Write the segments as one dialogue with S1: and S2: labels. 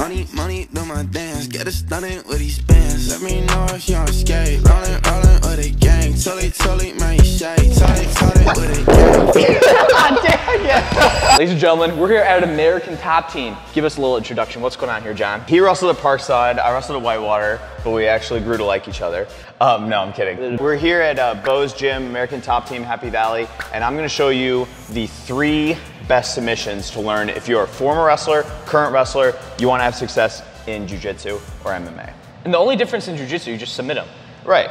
S1: Money, money, do my dance. Get it stunning with these bands. Let me know if you on skate. Rollin', rollin' with a gang. Tully, man, you shake. Tully with a gang.
S2: Ladies and gentlemen, we're here at American Top Team. Give us a little introduction. What's going on here, John?
S3: He wrestled at Parkside, I wrestled at Whitewater, but we actually grew to like each other. No, I'm kidding. We're here at Bo's Gym, American Top Team, Happy Valley, and I'm gonna show you the 3 best submissions to learn if you're a former wrestler, current wrestler, you wanna have success in Jiu-Jitsu or MMA.
S2: And the only difference in Jiu-Jitsu, you just submit them.
S3: Right.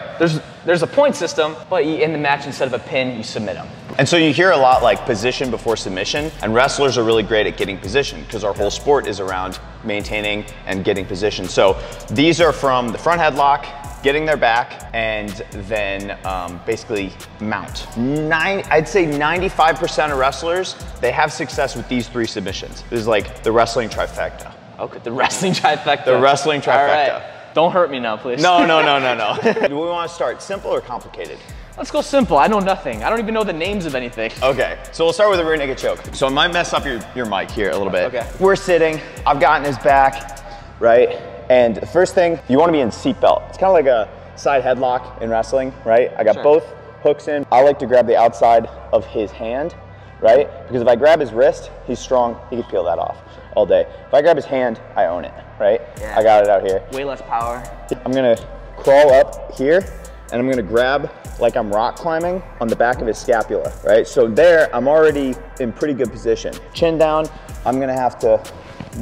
S2: There's a point system, but in the match, instead of a pin, you submit them.
S3: And so you hear a lot like position before submission, and wrestlers are really great at getting position because our whole sport is around maintaining and getting position. So these are from the front headlock, getting their back, and then basically mount. I'd say 95% of wrestlers, they have success with these 3 submissions. This is like the wrestling trifecta.
S2: Okay, the wrestling trifecta.
S3: The wrestling trifecta.
S2: All right. Don't hurt me now, please.
S3: No. Do we want to start simple or complicated?
S2: Let's go simple. I know nothing. I don't even know the names of anything.
S3: Okay, so we'll start with a rear naked choke. So I might mess up your mic here a little bit.
S2: Okay.
S3: We're sitting, I've gotten his back, right? And the first thing, you want to be in seatbelt. It's kind of like a side headlock in wrestling, right? I got both hooks in. I like to grab the outside of his hand, right? Because if I grab his wrist, he's strong, he can peel that off all day. If I grab his hand, I own it, right? Yeah. I got it out here.
S2: Way less power.
S3: I'm gonna crawl up here and I'm gonna grab like I'm rock climbing on the back of his scapula, right? So there, I'm already in pretty good position. Chin down, I'm gonna have to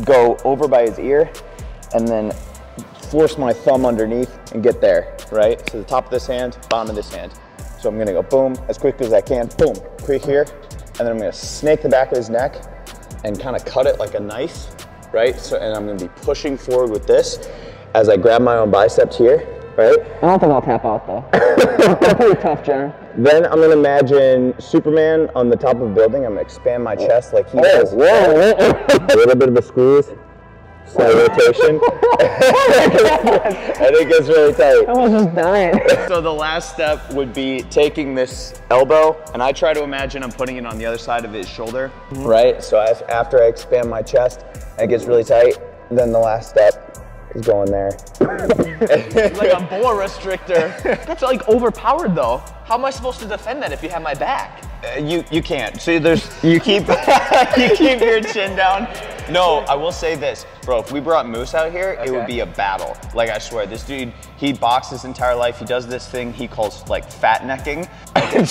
S3: go over by his ear and then force my thumb underneath and get there, right? So the top of this hand, bottom of this hand. So I'm gonna go boom, as quick as I can, boom, quick here, and then I'm gonna snake the back of his neck and kind of cut it like a knife, right? So, and I'm gonna be pushing forward with this as I grab my own biceps here, right?
S2: I don't think I'll tap out though. That's pretty tough, Jenner.
S3: Then I'm gonna imagine Superman on the top of a building. I'm gonna expand my chest like he does. Whoa. A little bit of a squeeze, slight rotation. I think it's really tight.
S2: I was just dying.
S3: So the last step would be taking this elbow, and I try to imagine I'm putting it on the other side of his shoulder, right? So after I expand my chest, it gets really tight. Then the last step is going there.
S2: Like a bore restrictor. That's like overpowered though. How am I supposed to defend that if you have my back?
S3: You can't. See, you keep your chin down. No, I will say this, bro. If we brought Moose out here, it would be a battle. Like I swear, this dude, he boxed his entire life. He does this thing he calls like fat necking. Dude,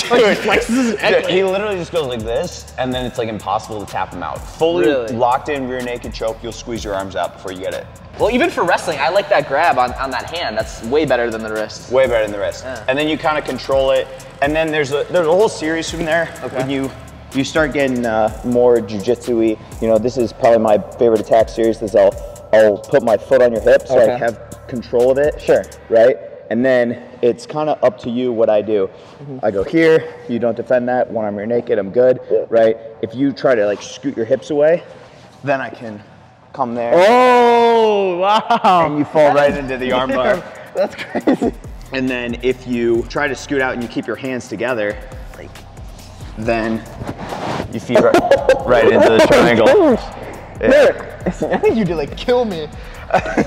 S3: he literally just goes like this, and then it's like impossible to tap him out. Fully locked in rear naked choke. You'll squeeze your arms out before you get it.
S2: Well, even for wrestling, I like that grab on that hand. That's way better than the wrist.
S3: Way better than the wrist. Yeah. And then you kind of control it. And then there's a whole series from there. Okay. When you start getting more jiu-jitsu-y, you know, this is probably my favorite attack series, is I'll put my foot on your hip so I have control of it. Sure. Right? And then it's kind of up to you what I do. I go here, you don't defend that, one arm rear naked, I'm good, right? If you try to like scoot your hips away, then I can come there.
S2: Oh, wow.
S3: And you fall right into the arm bar.
S2: That's crazy.
S3: And then if you try to scoot out and you keep your hands together, like, then you feed right into the triangle.
S2: Yeah. I think you did like kill me.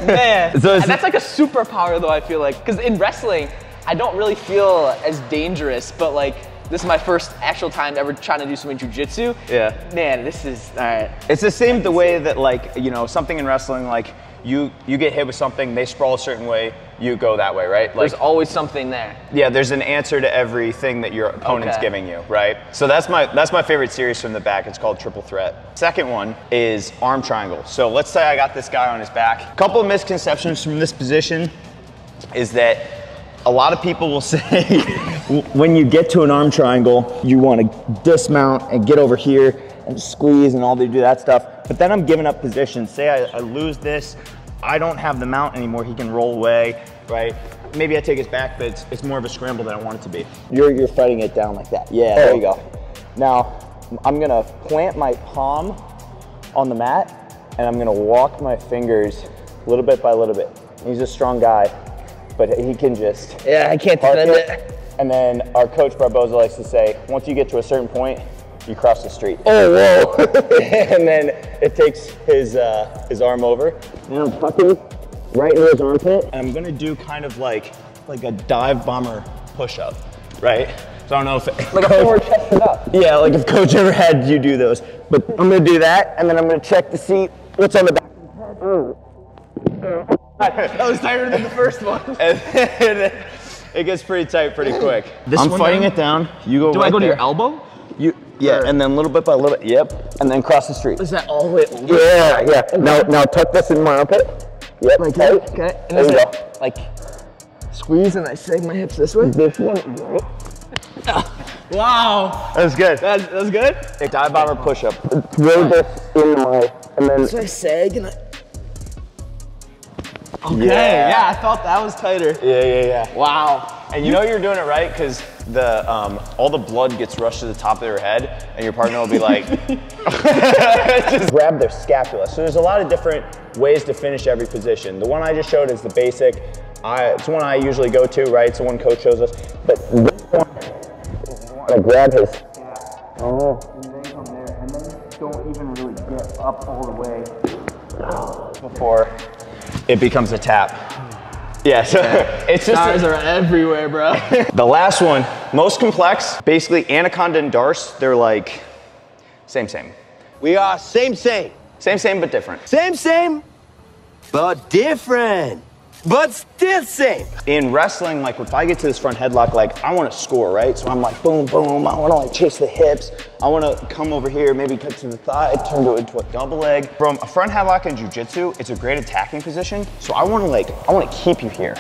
S2: Man, so that's like a superpower though, I feel like. Because in wrestling, I don't really feel as dangerous, but like, this is my first actual time ever trying to do some jiu-jitsu. Yeah. Man, this is, all right.
S3: It's the same the way that like, you know, something in wrestling, like you get hit with something, they sprawl a certain way, you go that way, right? Like,
S2: there's always something there.
S3: Yeah, there's an answer to everything that your opponent's giving you, right? So that's my favorite series from the back. It's called Triple Threat. Second one is arm triangle. So let's say I got this guy on his back. A couple of misconceptions from this position is that a lot of people will say when you get to an arm triangle, you want to dismount and get over here and squeeze and all they do that stuff. But then I'm giving up position. Say I lose this, I don't have the mount anymore. He can roll away, right? Maybe I take his back, but it's more of a scramble than I want it to be. You're fighting it down like that. Yeah, there you go. Now, I'm gonna plant my palm on the mat and I'm gonna walk my fingers little bit by little bit. He's a strong guy, but he can just—
S2: yeah, I can't defend it.
S3: And then our coach Barboza likes to say, once you get to a certain point, you cross the street.
S2: Oh, whoa.
S3: And then it takes his arm over, and I'm tucking right into his armpit, and I'm gonna do kind of like a dive bomber push-up, right? So I don't know if
S2: like a forward chest up.
S3: Yeah, like if coach ever had you do those. But I'm gonna do that, and then I'm gonna check to see what's on the back.
S2: That was tighter than the first one.
S3: And then it gets pretty tight pretty quick. I'm fighting it down. You go.
S2: Do
S3: right
S2: I go to
S3: there.
S2: your elbow?
S3: Yeah, and then little bit by little bit. Yep, and then cross the street.
S2: Is that all the way over?
S3: Yeah. Now tuck this in my armpit. Yep.
S2: Like that. Okay. And
S3: there you go.
S2: Like squeeze, and I sag my hips this way.
S3: This one.
S2: Wow.
S3: That was good.
S2: That was good.
S3: A dive bomber push-up. Throw this in my, and then.
S2: So I sag and I. Okay. Yeah, I felt that was tighter.
S3: Yeah.
S2: Wow.
S3: And you know you're doing it right because the all the blood gets rushed to the top of their head, and your partner will be like, just grab their scapula. So there's a lot of different ways to finish every position. The one I just showed is the basic. It's the one I usually go to, right? It's the one coach shows us. But this one, you want to grab his. Oh.
S2: And then come there, and then don't even really get up all the way
S3: Before it becomes a tap. Yeah, so it's just
S2: stars are everywhere, bro.
S3: The last one, most complex. Basically, Anaconda and Darce, they're like same.
S4: We are same,
S3: Same, but different.
S4: same, but different, but still same.
S3: In wrestling, like if I get to this front headlock, like I want to score, right? So I'm like boom, boom. I want to like chase the hips. I want to come over here, maybe cut to the thigh, turn it into a double leg. From a front headlock in jiu-jitsu, it's a great attacking position. So I want to keep you here,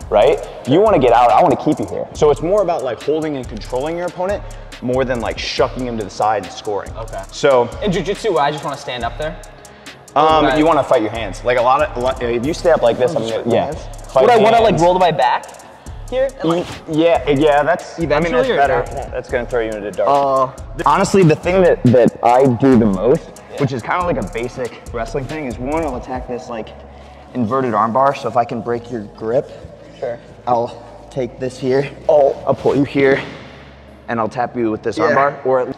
S3: right? You want to get out, I want to keep you here. So it's more about like holding and controlling your opponent more than like shucking him to the side and scoring.
S2: Okay.
S3: So
S2: in jiu-jitsu, I just want to stand up there.
S3: you want to fight your hands. Like a lot, if you stay up like this, I'm gonna, yeah.
S2: Would I want to like roll to my back here? And, like,
S3: yeah, that's,
S2: eventually,
S3: I mean, that's better. That's gonna throw you into the dark. Honestly, the thing that I do the most, which is kind of like a basic wrestling thing, is one, I'll attack this like inverted armbar. So if I can break your grip,
S2: sure.
S3: I'll take this here, I'll pull you here, and I'll tap you with this armbar. Or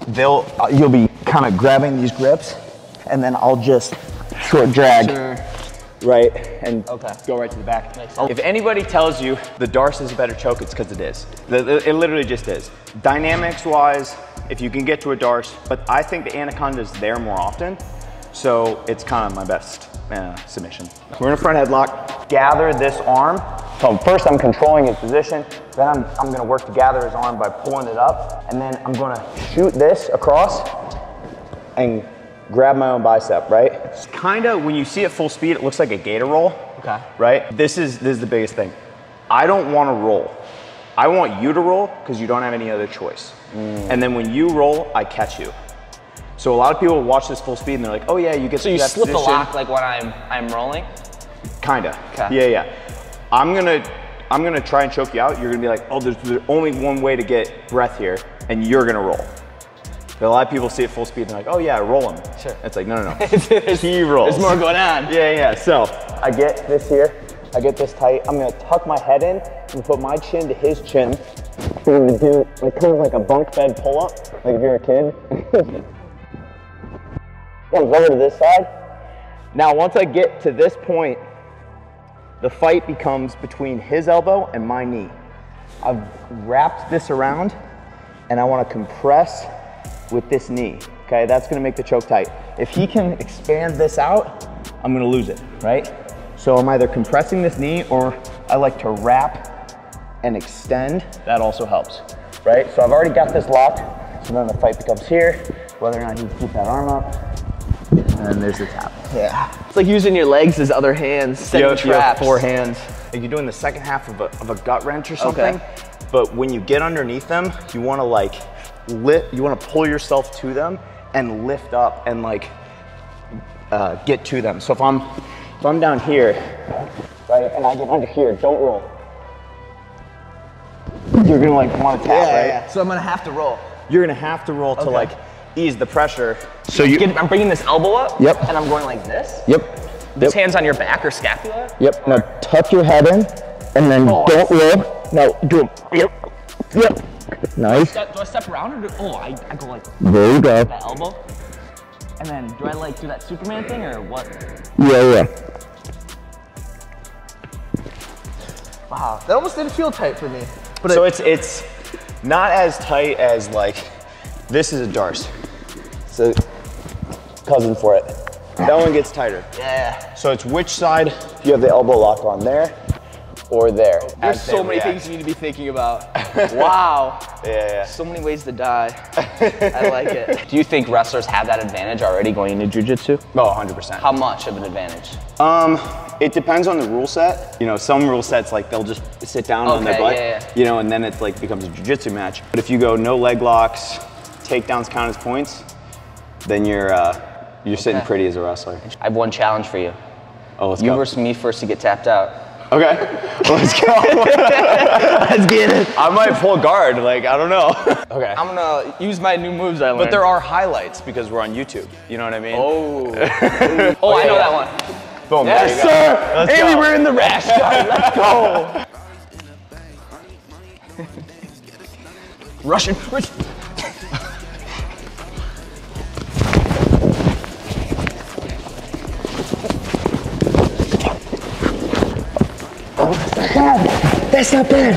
S3: you'll be kind of grabbing these grips, and then I'll just short drag.
S2: Sure.
S3: Right, and go right to the back.
S2: Sense.
S3: If anybody tells you the Darce is a better choke, it's because it is. It literally just is. Dynamics-wise, if you can get to a Darce, but I think the Anaconda is there more often, so it's kind of my best submission. We're in a front headlock. Gather this arm. So first I'm controlling his position, then I'm gonna work to gather his arm by pulling it up, and then I'm gonna shoot this across and grab my own bicep, right? It's kind of, when you see it full speed, it looks like a gator roll.
S2: Okay.
S3: Right? This is the biggest thing. I don't want to roll. I want you to roll because you don't have any other choice. And then when you roll, I catch you. So a lot of people watch this full speed and they're like, oh yeah, you get
S2: so
S3: to
S2: you
S3: that
S2: slip
S3: position.
S2: the lock like when I'm rolling?
S3: Kinda.
S2: Okay.
S3: Yeah. I'm gonna try and choke you out. You're gonna be like, oh, there's only one way to get breath here, and you're gonna roll. But a lot of people see it full speed and they're like, oh yeah, roll him.
S2: Sure.
S3: It's like, no. He rolls.
S2: There's more going on.
S3: Yeah. So I get this here. I get this tight. I'm gonna tuck my head in and put my chin to his chin. I'm gonna do like kind of like a bunk bed pull up, like if you're a kid. Comes over to this side. Now once I get to this point, the fight becomes between his elbow and my knee. I've wrapped this around and I want to compress with this knee. Okay, that's gonna make the choke tight. If he can expand this out, I'm gonna lose it, right? So I'm either compressing this knee or I like to wrap and extend. That also helps, right? So I've already got this locked. So then the fight becomes here, whether or not you keep that arm up, and then there's the tap.
S2: Yeah. It's like using your legs as other hands, setting traps.
S3: You have 4 hands. Like you're doing the second half of a gut wrench or something, but when you get underneath them, you wanna like you wanna pull yourself to them and lift up and like get to them. So if I'm down here, right, and I get under here, don't roll. You're gonna like wanna tap, right?
S2: Yeah. So I'm gonna have to roll.
S3: You're gonna have to roll to like ease the pressure.
S2: So I'm bringing this elbow up.
S3: Yep.
S2: And I'm going like this.
S3: Yep.
S2: This hand's on your back or scapula.
S3: Yep. Now tuck your head in, and then don't roll. No, do it. Yep.
S5: Nice.
S2: Do I step around or do, I go like
S5: There you go.
S2: that elbow? And then do I like do that Superman thing or what?
S5: Yeah.
S2: Wow, that almost didn't feel tight for me. But
S3: so it's not as tight as like, this is a Darce. So cousin for it. That one gets tighter.
S2: Yeah.
S3: So it's which side you have the elbow lock on, there or there.
S2: There's so many things you need to be thinking about. Wow.
S3: Yeah.
S2: So many ways to die. I like it. Do you think wrestlers have that advantage already going into jiu-jitsu?
S3: Oh, 100%.
S2: How much of an advantage?
S3: It depends on the rule set. You know, some rule sets, like they'll just sit down on their butt, you know, and then it's like becomes a jiu-jitsu match. But if you go no leg locks, takedowns count as points, then you're sitting pretty as a wrestler.
S2: I have one challenge for you.
S3: Oh, let's
S2: You
S3: go.
S2: versus me first to get tapped out.
S3: Okay, let's go.
S2: Let's get it.
S3: I might pull guard, like, I don't know. Okay.
S2: I'm gonna use my new moves I learned.
S3: But there are highlights because we're on YouTube, you know what I mean?
S2: Oh. Oh, I know that one.
S3: Boom,
S2: Yes,
S3: there you go.
S2: sir.
S3: Let's
S2: Andy,
S3: go.
S2: we're in the rash guard. Let's go. Russian.
S5: That's not bad.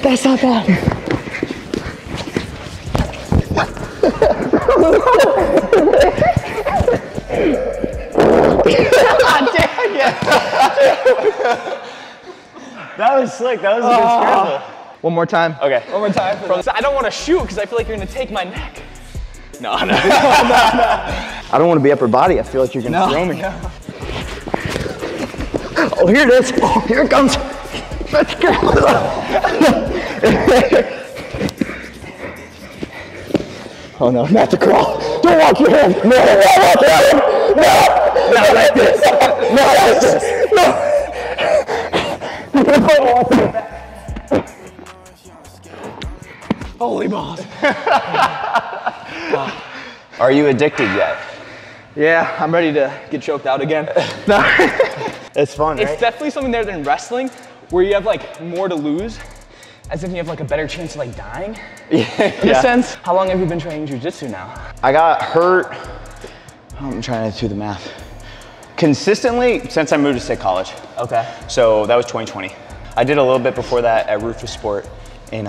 S5: That's not bad.
S3: That was slick, that was a good scramble.
S2: One more time.
S3: Okay.
S2: One more time. I don't want to shoot because I feel like you're gonna take my neck. No.
S3: I don't want to be upper body, I feel like you're gonna throw me.
S2: No.
S5: Oh, here it is. Oh, here it comes. Let's go. Oh no, not the crawl. Don't walk your hand. No, not like this. Not like this. No.
S2: Holy balls.
S3: Are you addicted yet?
S2: Yeah, I'm ready to get choked out again.
S3: It's fun, right?
S2: It's definitely something there than wrestling where you have like more to lose, as if you have like a better chance of like dying. In a sense. How long have you been training jiu-jitsu now?
S3: I got hurt, I'm trying to do the math. Consistently since I moved to State College.
S2: Okay.
S3: So that was 2020. I did a little bit before that at Rufus Sport in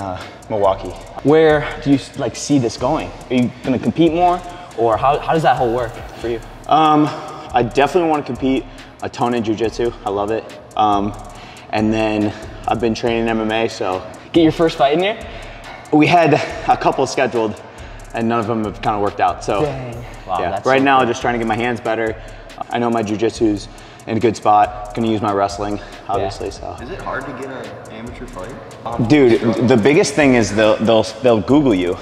S3: Milwaukee.
S2: Where do you like see this going? Are you gonna compete more, or how does that whole work for you?
S3: I definitely want to compete a ton in jiu-jitsu. I love it. And then I've been training MMA, so.
S2: Get your first fight in here?
S3: We had a couple scheduled and none of them have kind of worked out. So
S2: Dang. Wow,
S3: yeah,
S2: that's
S3: right
S2: so
S3: now
S2: cool.
S3: just trying to get my hands better. I know my jiu-jitsu's in a good spot. Gonna use my wrestling, obviously, so.
S6: Is it hard to get an amateur fight?
S3: Dude, the biggest thing is they'll Google you.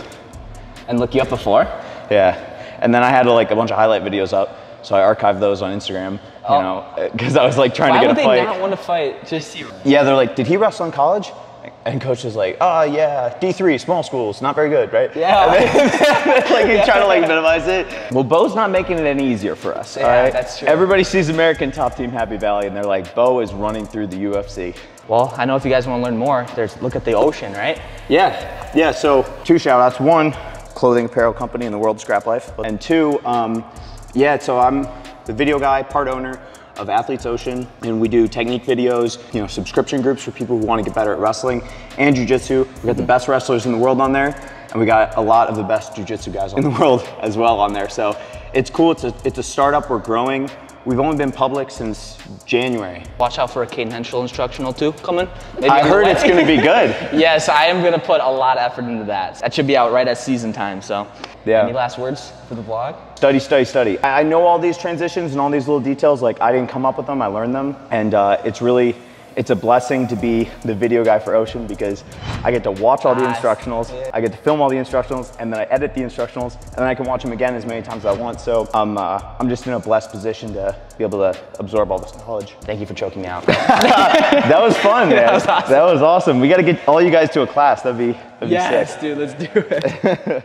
S2: And look you up before?
S3: Yeah, and then I had like a bunch of highlight videos up, so I archived those on Instagram, you know, because I was like trying to get a fight.
S2: Why would they not want to fight? Just
S3: Yeah, they're like, did he wrestle in college? And coach was like, oh yeah, D3, small schools, not very good, right?
S2: Yeah.
S3: Like he's trying to like minimize it. Well, Bo's not making it any easier for us, all right?
S2: That's true.
S3: Everybody sees American Top Team Happy Valley and they're like, Bo is running through the UFC.
S2: Well, I know if you guys want to learn more, look at the ocean, right?
S3: Yeah, so 2 shout outs. 1, clothing apparel company in the world, Scrap Life. And 2, so I'm the video guy, part owner of Athletes Ocean, and we do technique videos, you know, subscription groups for people who want to get better at wrestling and jiu-jitsu. We got the best wrestlers in the world on there, and we got a lot of the best jiu-jitsu guys in the world as well on there. So it's cool, it's a startup, we're growing. We've only been public since January.
S2: Watch out for a Cayden Henschel instructional too coming. Maybe
S3: I heard it's gonna be good.
S2: Yes, I am gonna put a lot of effort into that. That should be out right at season time, so.
S3: Yeah.
S2: Any last words for the vlog?
S3: Study, study, study. I know all these transitions and all these little details, like I didn't come up with them, I learned them. And it's a blessing to be the video guy for Ocean because I get to watch all the instructionals, I get to film all the instructionals, and then I edit the instructionals, and then I can watch them again as many times as I want. So I'm just in a blessed position to be able to absorb all this knowledge.
S2: Thank you for choking me out.
S3: That was fun, man.
S2: That was awesome.
S3: That was awesome. We gotta get all you guys to a class, that'd be
S2: Yes,
S3: sick.
S2: dude, let's do it.